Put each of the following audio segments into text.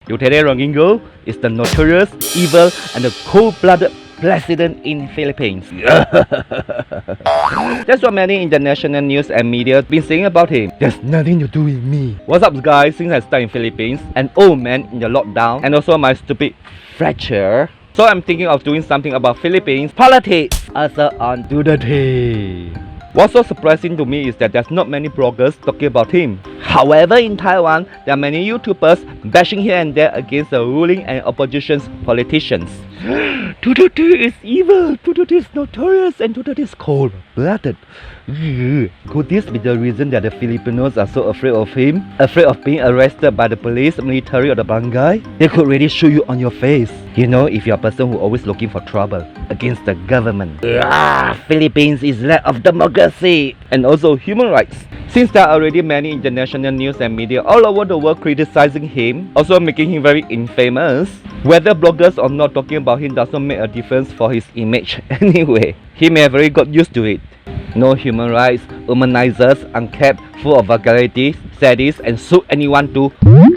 Duterte Rodrigo is the notorious, evil, and the cold-blooded president in Philippines. That's what many international news and media have been saying about him. There's nothing to do with me. What's up, guys? Since I started in Philippines, an old man in the lockdown, and also my stupid fracture. So I'm thinking of doing something about Philippines politics, also on Duterte. What's so surprising to me is that there's not many bloggers talking about him. However, in Taiwan, there are many YouTubers bashing here and there against the ruling and opposition politicians. Duterte is evil, Duterte is notorious, and Duterte is cold-blooded. Could this be the reason that the Filipinos are so afraid of him? Afraid of being arrested by the police, military, or the barangay? They could really shoot you on your face. You know, if you're a person who's always looking for trouble against the government. Philippines is lack of democracy and also human rights. Since there are already many international news and media all over the world criticizing him, also making him very infamous, whether bloggers or not talking about him does not make a difference for his image anyway. He may have already got used to it. No human rights, humanizers, unkept, full of vulgarity, sadists, and shoot anyone to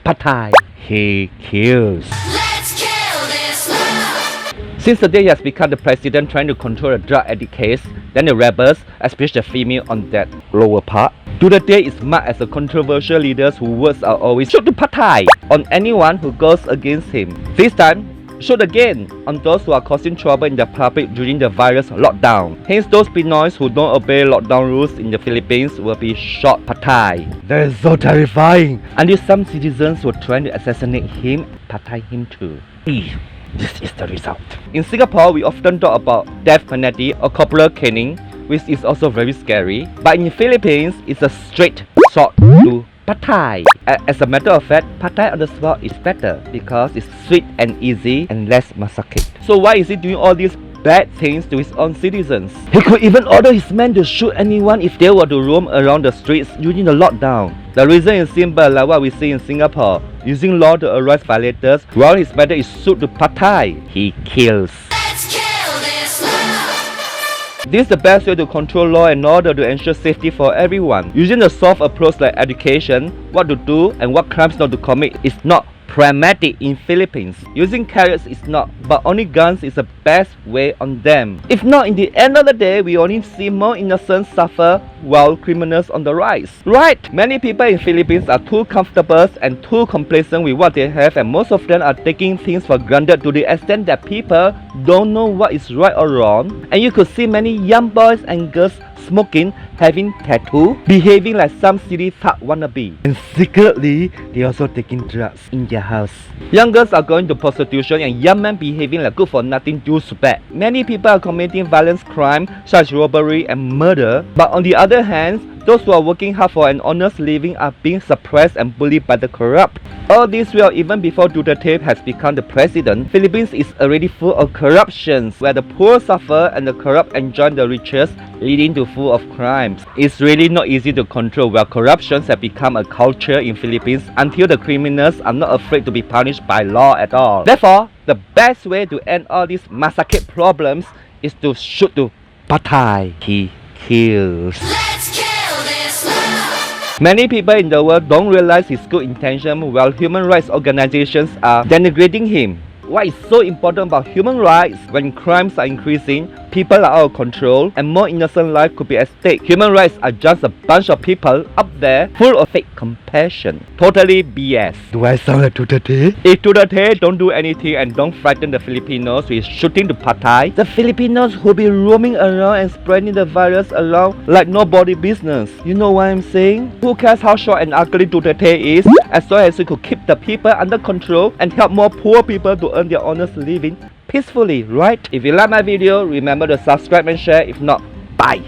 patay. He kills. Let's kill this love. Since the day he has become the president trying to control the drug addict case, then the rebels, especially the female on that lower part, Duterte is marked as a controversial leader whose words are always shoot to patay on anyone who goes against him. This time, shoot again on those who are causing trouble in the public during the virus lockdown. Hence, those Pinoys who don't obey lockdown rules in the Philippines will be shot patay. That is so terrifying. Until some citizens were trying to assassinate him, patay him too. This is the result. In Singapore, we often talk about death penalty or corporal caning, which is also very scary. But in the Philippines, it's a straight shot to patay. As a matter of fact, patay on the spot is better because it's sweet and easy and less massacred. So why is he doing all these bad things to his own citizens? He could even order his men to shoot anyone if they were to roam around the streets during the lockdown. The reason is simple, like what we see in Singapore, using law to arrest violators, while his method is shoot to patay. He kills. Let's kill this love. This is the best way to control law and order to ensure safety for everyone. Using the soft approach like education, what to do and what crimes not to commit is not pragmatic in Philippines. Using carrots is not, but only guns is the best way on them. If not, in the end of the day, we only see more innocents suffer while criminals on the rise. Right, many people in Philippines are too comfortable and too complacent with what they have, and most of them are taking things for granted to the extent that people don't know what is right or wrong. And you could see many young boys and girls smoking, having tattoo, behaving like some city thug wannabe. And secretly, they also taking drugs in their house. Young girls are going to prostitution and young men behaving like good for nothing douchebag. Many people are committing violent crime such as robbery and murder. But on the other hand, those who are working hard for an honest living are being suppressed and bullied by the corrupt. All this while even before Duterte has become the president, Philippines is already full of corruptions, where the poor suffer and the corrupt enjoy the riches, leading to full of crimes. It's really not easy to control, where corruptions have become a culture in Philippines until the criminals are not afraid to be punished by law at all. Therefore, the best way to end all these massacre problems is to shoot to patay. He kills. Let's kill this love. Many people in the world don't realize his good intention, while human rights organizations are denigrating him. What is so important about human rights? When crimes are increasing, people are out of control, and more innocent lives could be at stake. Human rights are just a bunch of people up there full of fake compassion. Totally BS. Do I sound like Duterte? If Duterte don't do anything and don't frighten the Filipinos with shooting to patay, the Filipinos will be roaming around and spreading the virus around like nobody business. You know what I'm saying? Who cares how short and ugly Duterte is, as long as we could keep the people under control and help more poor people to earn their honest living peacefully, right? If you like my video, remember to subscribe and share. If not, bye!